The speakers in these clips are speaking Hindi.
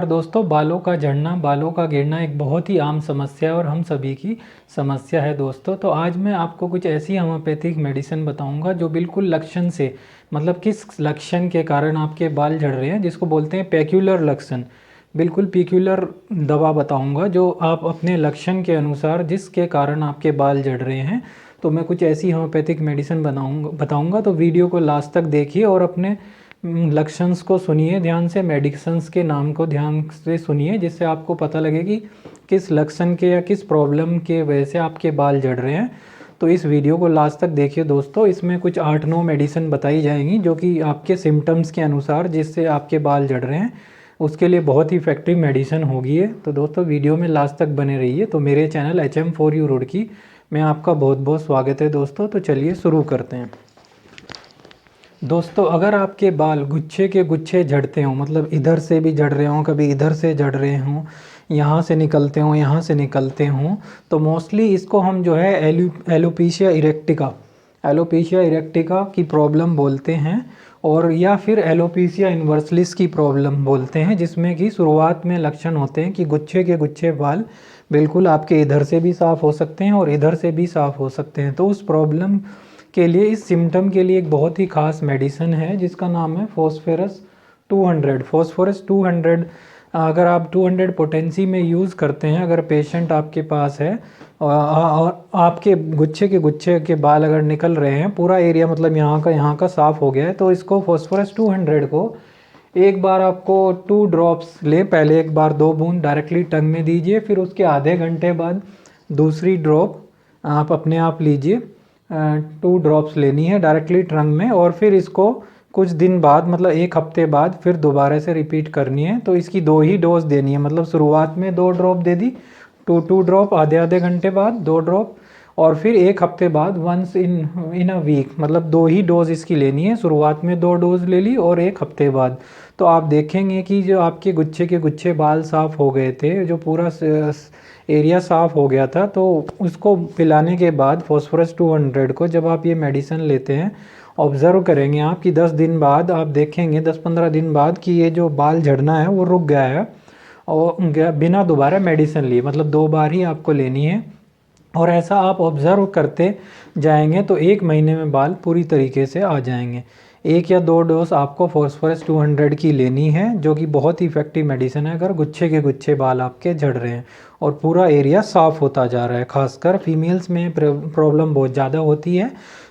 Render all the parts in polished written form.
दोस्तों, बालों का झड़ना, बालों का गिरना एक बहुत ही आम समस्या है और हम सभी की समस्या है दोस्तों। तो आज मैं आपको कुछ ऐसी होम्योपैथिक मेडिसिन बताऊंगा जो बिल्कुल लक्षण से, मतलब किस लक्षण के कारण आपके बाल झड़ रहे हैं, जिसको बोलते हैं पेक्यूलर लक्षण। बिल्कुल पेक्यूलर दवा बताऊंगा जो आप अपने लक्षण के अनुसार, जिसके कारण आपके बाल झड़ रहे हैं, तो मैं कुछ ऐसी होम्योपैथिक मेडिसिन बताऊंगा। तो वीडियो को लास्ट तक देखिए और अपने लक्षणस को सुनिए ध्यान से, मेडिसिन्स के नाम को ध्यान से सुनिए, जिससे आपको पता लगे कि किस लक्षण के या किस प्रॉब्लम के वजह से आपके बाल झड़ रहे हैं। तो इस वीडियो को लास्ट तक देखिए दोस्तों। इसमें कुछ 8-9 मेडिसिन बताई जाएंगी जो कि आपके सिम्टम्स के अनुसार, जिससे आपके बाल झड़ रहे हैं, उसके लिए बहुत ही इफेक्टिव मेडिसिन होगी है। तो दोस्तों वीडियो में लास्ट तक बने रहिए। तो मेरे चैनल HM4U रुड़की में आपका बहुत बहुत स्वागत है दोस्तों। तो चलिए शुरू करते हैं दोस्तों। अगर आपके बाल गुच्छे के गुच्छे झड़ते हों, मतलब इधर से भी झड़ रहे हों, कभी इधर से झड़ रहे हों, यहाँ से निकलते हों, यहाँ से निकलते हों, तो मोस्टली इसको हम जो है एलोपेशिया इरेक्टिका की प्रॉब्लम बोलते हैं, और या फिर एलोपेशिया इन्वर्सलिस की प्रॉब्लम बोलते हैं, जिसमें कि शुरुआत में लक्षण होते हैं कि गुच्छे के गुच्छे बाल बिल्कुल आपके इधर से भी साफ़ हो सकते हैं और इधर से भी साफ़ हो सकते हैं। तो उस प्रॉब्लम के लिए, इस सिम्टम के लिए एक बहुत ही ख़ास मेडिसिन है जिसका नाम है फॉस्फोरस 200। अगर आप 200 पोटेंसी में यूज़ करते हैं, अगर पेशेंट आपके पास है और आपके गुच्छे के बाल अगर निकल रहे हैं, पूरा एरिया मतलब यहाँ का साफ़ हो गया है, तो इसको फॉस्फोरस 200 को एक बार आपको 2 ड्रॉप्स ले, पहले एक बार 2 बूंद डायरेक्टली टंग में दीजिए, फिर उसके आधे घंटे बाद दूसरी ड्रॉप आप अपने आप लीजिए। 2 ड्रॉप्स लेनी है डायरेक्टली टंग में, और फिर इसको कुछ दिन बाद, मतलब 1 हफ्ते बाद फिर दोबारा से रिपीट करनी है। तो इसकी 2 ही डोज देनी है, मतलब शुरुआत में 2 ड्रॉप दे दी, 2 ड्रॉप आधे घंटे बाद 2 ड्रॉप, और फिर 1 हफ्ते बाद वंस इन अ वीक, मतलब 2 ही डोज इसकी लेनी है। शुरुआत में 2 डोज ले ली और 1 हफ्ते बाद। तो आप देखेंगे कि जो आपके गुच्छे के गुच्छे बाल साफ़ हो गए थे, जो पूरा एरिया साफ़ हो गया था, तो उसको पिलाने के बाद फॉस्फोरस 200 को जब आप ये मेडिसिन लेते हैं, ऑब्ज़र्व करेंगे आप कि 10 दिन बाद आप देखेंगे, 10-15 दिन बाद, कि ये जो बाल झड़ना है वो रुक गया है, और बिना दोबारा मेडिसिन लिए, मतलब 2 बार ही आपको लेनी है। और ऐसा आप ऑब्ज़र्व करते जाएंगे तो 1 महीने में बाल पूरी तरीके से आ जाएंगे। 1 या 2 डोज आपको फॉस्फोरस 200 की लेनी है, जो कि बहुत ही इफेक्टिव मेडिसिन है अगर गुच्छे के गुच्छे बाल आपके झड़ रहे हैं और पूरा एरिया साफ़ होता जा रहा है। खासकर फीमेल्स में प्रॉब्लम बहुत ज़्यादा होती है,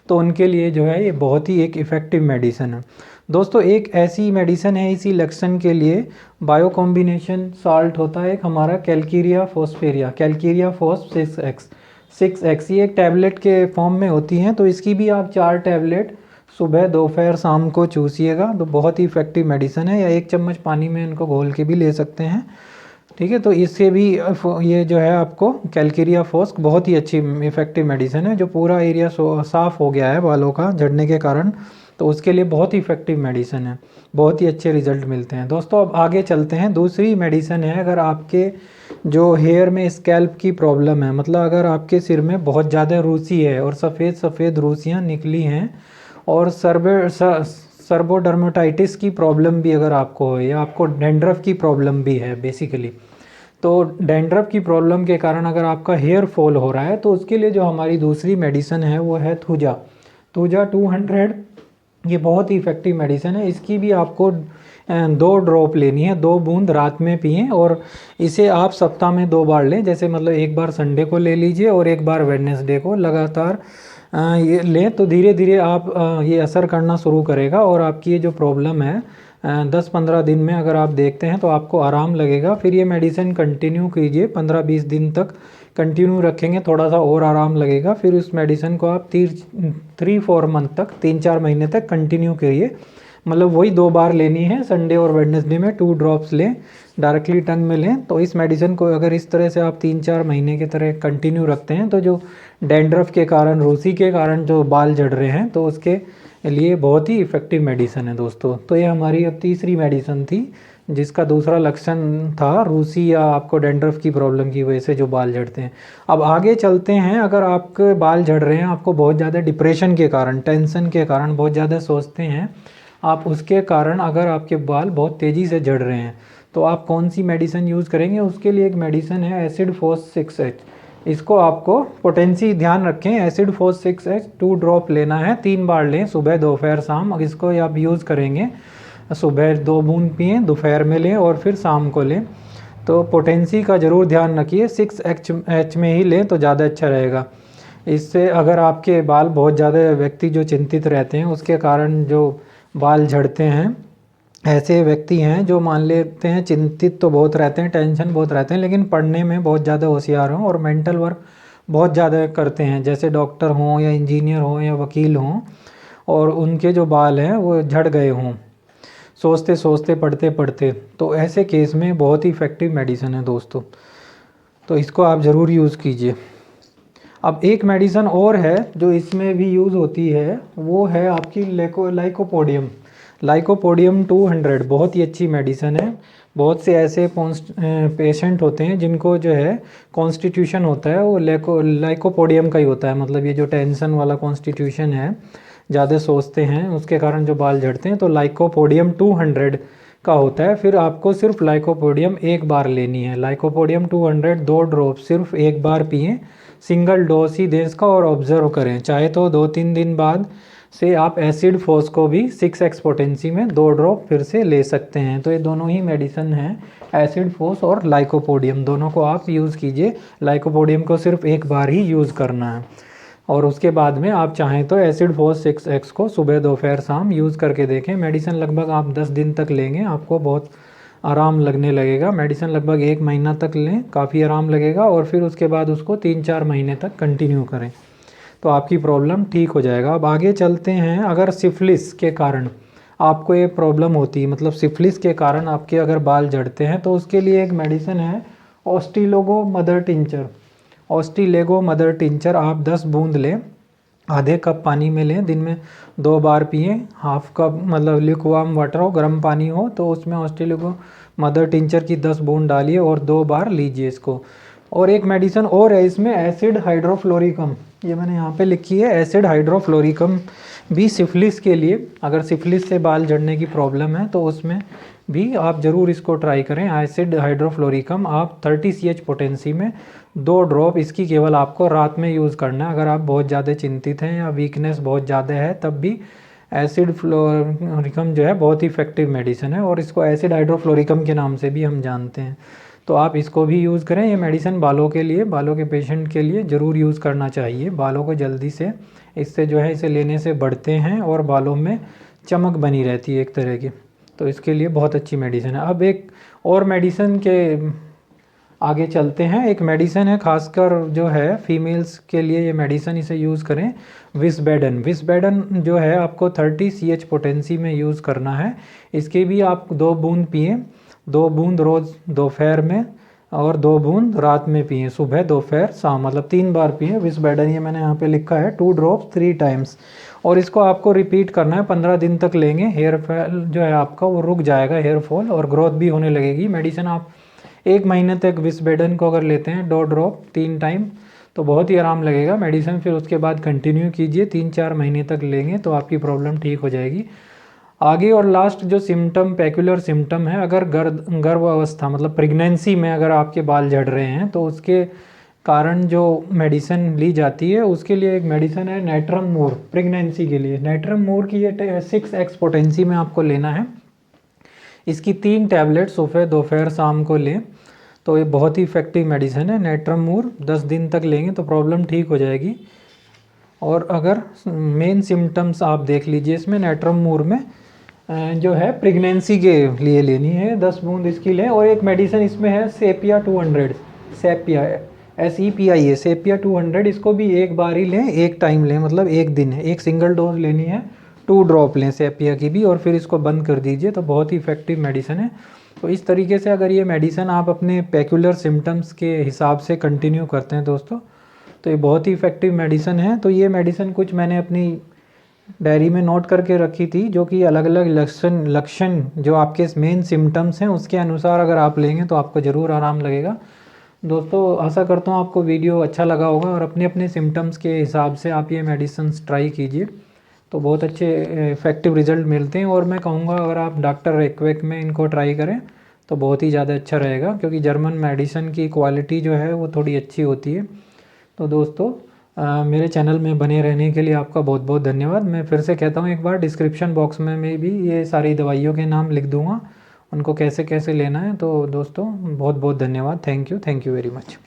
तो उनके लिए जो है ये बहुत ही एक इफ़ेक्टिव मेडिसिन है दोस्तों। एक ऐसी मेडिसिन है इसी लक्षण के लिए, बायो कॉम्बिनेशन साल्ट होता है एक हमारा, कैल्केरिया फॉस्फ 6x, ये एक टैबलेट के फॉर्म में होती हैं। तो इसकी भी आप 4 टैबलेट सुबह, दोपहर, शाम को चूसिएगा, तो बहुत ही इफेक्टिव मेडिसिन है। या 1 चम्मच पानी में इनको घोल के भी ले सकते हैं, ठीक है। तो इससे भी ये जो है आपको कैल्केरिया फॉस्क बहुत ही अच्छी इफेक्टिव मेडिसिन है, जो पूरा एरिया साफ़ हो गया है बालों का झड़ने के कारण, तो उसके लिए बहुत ही इफेक्टिव मेडिसिन है, बहुत ही अच्छे रिजल्ट मिलते हैं दोस्तों। अब आगे चलते हैं। दूसरी मेडिसिन है, अगर आपके जो हेयर में स्कैल्प की प्रॉब्लम है, मतलब अगर आपके सिर में बहुत ज़्यादा रूसी है और सफ़ेद सफ़ेद रूसियाँ निकली हैं, और सर्बोडर्मेटाइटिस की प्रॉब्लम भी अगर आपको हो, या आपको डैंड्रफ की प्रॉब्लम भी है बेसिकली, तो डैंड्रफ की प्रॉब्लम के कारण अगर आपका हेयर फॉल हो रहा है, तो उसके लिए जो हमारी दूसरी मेडिसिन है वो है थूजा 200। ये बहुत ही इफेक्टिव मेडिसिन है। इसकी भी आपको 2 ड्रॉप लेनी है, 2 बूंद रात में पिएं, और इसे आप सप्ताह में 2 बार लें। जैसे मतलब एक बार संडे को ले लीजिए और एक बार वेडनेसडे को, लगातार ये लें, तो धीरे धीरे आप ये असर करना शुरू करेगा, और आपकी ये जो प्रॉब्लम है 10-15 दिन में अगर आप देखते हैं तो आपको आराम लगेगा। फिर ये मेडिसिन कंटिन्यू कीजिए, 15-20 दिन तक कंटिन्यू रखेंगे, थोड़ा सा और आराम लगेगा। फिर उस मेडिसिन को आप 3-4 मंथ तक, 3-4 महीने तक कंटिन्यू करिए। मतलब वही 2 बार लेनी है, संडे और वेडनेसडे में 2 ड्रॉप्स लें, डायरेक्टली टंग में लें। तो इस मेडिसिन को अगर इस तरह से आप 3-4 महीने की तरह कंटिन्यू रखते हैं, तो जो डैंड्रफ के कारण, रूसी के कारण जो बाल झड़ रहे हैं, तो उसके लिए बहुत ही इफ़ेक्टिव मेडिसिन है दोस्तों। तो ये हमारी अब तीसरी मेडिसिन थी, जिसका दूसरा लक्षण था रूसी या आपको डैंड्रफ की प्रॉब्लम की वजह से जो बाल झड़ते हैं। अब आगे चलते हैं। अगर आपके बाल झड़ रहे हैं, आपको बहुत ज़्यादा डिप्रेशन के कारण, टेंशन के कारण, बहुत ज़्यादा सोचते हैं आप, उसके कारण अगर आपके बाल बहुत तेज़ी से झड़ रहे हैं, तो आप कौन सी मेडिसिन यूज़ करेंगे, उसके लिए एक मेडिसिन है एसिड फोस 6H। इसको आपको पोटेंसी ध्यान रखें, एसिड फोस 6H 2 ड्रॉप लेना है, 3 बार लें, सुबह दोपहर शाम। अब इसको आप यूज़ करेंगे, सुबह 2 बूंद पिएँ, दोपहर में लें और फिर शाम को लें। तो पोटेंसी का ज़रूर ध्यान रखिए, 6H में ही लें तो ज़्यादा अच्छा रहेगा। इससे अगर आपके बाल बहुत ज़्यादा, व्यक्ति जो चिंतित रहते हैं उसके कारण जो बाल झड़ते हैं, ऐसे व्यक्ति हैं जो मान लेते हैं चिंतित तो बहुत रहते हैं, टेंशन बहुत रहते हैं, लेकिन पढ़ने में बहुत ज़्यादा होशियार हों और मेंटल वर्क बहुत ज़्यादा करते हैं, जैसे डॉक्टर हों या इंजीनियर हों या वकील हों, और उनके जो बाल हैं वो झड़ गए हों सोचते सोचते पढ़ते पढ़ते, तो ऐसे केस में बहुत ही इफ़ेक्टिव मेडिसिन है दोस्तों। तो इसको आप ज़रूर यूज़ कीजिए। अब एक मेडिसिन और है जो इसमें भी यूज़ होती है, वो है आपकी लाइकोपोडियम। लाइकोपोडियम 200 बहुत ही अच्छी मेडिसिन है। बहुत से ऐसे पेशेंट होते हैं जिनको जो है कॉन्स्टिट्यूशन होता है वो लाइकोपोडियम का ही होता है, मतलब ये जो टेंशन वाला कॉन्स्टिट्यूशन है, ज़्यादा सोचते हैं, उसके कारण जो बाल झड़ते हैं, तो लाइकोपोडियम 200 का होता है। फिर आपको सिर्फ लाइकोपोडियम एक बार लेनी है। लाइकोपोडियम 200 2 ड्रॉप सिर्फ एक बार पिएँ, सिंगल डोज ही दें इसका, और ऑब्ज़र्व करें। चाहे तो 2-3 दिन बाद से आप एसिड फोस को भी 6X पोटेंसी में 2 ड्रॉप फिर से ले सकते हैं। तो ये दोनों ही मेडिसिन हैं, एसिड फोस और लाइकोपोडियम, दोनों को आप यूज़ कीजिए। लाइकोपोडियम को सिर्फ एक बार ही यूज़ करना है, और उसके बाद में आप चाहें तो एसिड फोस 6X को सुबह दोपहर शाम यूज़ करके देखें। मेडिसिन लगभग आप 10 दिन तक लेंगे, आपको बहुत आराम लगने लगेगा। मेडिसिन लगभग 1 महीना तक लें, काफ़ी आराम लगेगा, और फिर उसके बाद उसको 3-4 महीने तक कंटिन्यू करें तो आपकी प्रॉब्लम ठीक हो जाएगा। अब आगे चलते हैं। अगर सिफिलिस के कारण आपको ये प्रॉब्लम होती है, मतलब सिफिलिस के कारण आपके अगर बाल झड़ते हैं, तो उसके लिए एक मेडिसिन है ऑस्टिलोगो मदर टिंचर। ऑस्टिलेगो मदर टिंचर आप 10 बूंद लें, आधे कप पानी में लें, दिन में 2 बार पिएं। हाफ कप मतलब ल्यूकवार्म वाटर हो, गर्म पानी हो, तो उसमें ऑस्टिलेगो मदर टिंचर की 10 बूंद डालिए और 2 बार लीजिए इसको। और एक मेडिसिन और है इसमें, एसिड हाइड्रोफ्लोरिकम, ये मैंने यहाँ पे लिखी है, एसिड हाइड्रोफ्लोरिकम भी सिफिलिस के लिए। अगर सिफिलिस से बाल झड़ने की प्रॉब्लम है तो उसमें भी आप ज़रूर इसको ट्राई करें। एसिड हाइड्रोफ्लोरिकम आप 30 CH पोटेंसी में 2 ड्रॉप, इसकी केवल आपको रात में यूज़ करना है। अगर आप बहुत ज़्यादा चिंतित हैं या वीकनेस बहुत ज़्यादा है, तब भी एसिड फ्लोरिकम जो है बहुत ही इफेक्टिव मेडिसिन है, और इसको एसिड हाइड्रोफ्लोरिकम के नाम से भी हम जानते हैं। तो आप इसको भी यूज़ करें। ये मेडिसिन बालों के लिए, बालों के पेशेंट के लिए ज़रूर यूज़ करना चाहिए। बालों को जल्दी से इससे जो है, इसे लेने से बढ़ते हैं और बालों में चमक बनी रहती है एक तरह की, तो इसके लिए बहुत अच्छी मेडिसिन है। अब एक और मेडिसिन के आगे चलते हैं। एक मेडिसिन है खासकर जो है फीमेल्स के लिए, ये मेडिसिन इसे यूज़ करें, विस्बेडन। विस्बेडन जो है आपको 30 CH पोटेंसी में यूज़ करना है। इसके भी आप 2 बूंद पिएँ, 2 बूंद रोज़ दोपहर में और 2 बूंद रात में पिएँ, सुबह दोपहर शाम, मतलब 3 बार पिएँ विस्बेडन। ये मैंने यहाँ पे लिखा है 2 ड्रॉप 3 टाइम्स, और इसको आपको रिपीट करना है, 15 दिन तक लेंगे। हेयर फॉल जो है आपका वो रुक जाएगा, हेयर फॉल, और ग्रोथ भी होने लगेगी। मेडिसिन आप 1 महीने तक विस्बेडन को अगर लेते हैं 2 ड्रॉप 3 टाइम, तो बहुत ही आराम लगेगा। मेडिसिन फिर उसके बाद कंटिन्यू कीजिए, 3-4 महीने तक लेंगे तो आपकी प्रॉब्लम ठीक हो जाएगी। आगे और लास्ट जो सिम्टम, पेक्युलर सिम्टम है, अगर गर्भ अवस्था मतलब प्रेगनेंसी में अगर आपके बाल झड़ रहे हैं, तो उसके कारण जो मेडिसिन ली जाती है, उसके लिए एक मेडिसिन है नाइट्रम मूर, प्रेगनेंसी के लिए। नाइट्रम मूर की ये 6X पोटेंसी में आपको लेना है। इसकी 3 टैबलेट सुबह दोपहर शाम को लें, तो ये बहुत ही इफेक्टिव मेडिसिन है नाइट्रम मूर। 10 दिन तक लेंगे तो प्रॉब्लम ठीक हो जाएगी। और अगर मेन सिम्टम्स आप देख लीजिए इसमें, नाइट्रम मूर में जो है प्रेगनेंसी के लिए लेनी है, 10 बूंद इसकी लें। और एक मेडिसिन इसमें है सेपिया 200, सेपिया SEPIA, सेपिया 200, इसको भी एक बार ही लें, एक टाइम लें, मतलब एक दिन है, एक सिंगल डोज लेनी है, 2 ड्रॉप लें सेपिया की भी, और फिर इसको बंद कर दीजिए। तो बहुत ही इफेक्टिव मेडिसिन है। तो इस तरीके से अगर ये मेडिसिन आप अपने पेक्युलर सिम्टम्स के हिसाब से कंटिन्यू करते हैं दोस्तों, तो ये बहुत ही इफेक्टिव मेडिसिन है। तो ये मेडिसिन कुछ मैंने अपनी डायरी में नोट करके रखी थी, जो कि अलग अलग लक्षण जो आपके मेन सिम्टम्स हैं उसके अनुसार अगर आप लेंगे तो आपको ज़रूर आराम लगेगा। दोस्तों आशा करता हूँ आपको वीडियो अच्छा लगा होगा, और अपने अपने सिम्टम्स के हिसाब से आप ये मेडिसिन ट्राई कीजिए, तो बहुत अच्छे इफेक्टिव रिजल्ट मिलते हैं। और मैं कहूँगा अगर आप डॉक्टर रेकवेक में इनको ट्राई करें तो बहुत ही ज़्यादा अच्छा रहेगा, क्योंकि जर्मन मेडिसिन की क्वालिटी जो है वो थोड़ी अच्छी होती है। तो दोस्तों मेरे चैनल में बने रहने के लिए आपका बहुत बहुत धन्यवाद। मैं फिर से कहता हूँ एक बार, डिस्क्रिप्शन बॉक्स में मैं भी ये सारी दवाइयों के नाम लिख दूँगा, उनको कैसे कैसे लेना है। तो दोस्तों बहुत बहुत धन्यवाद। Thank you very much.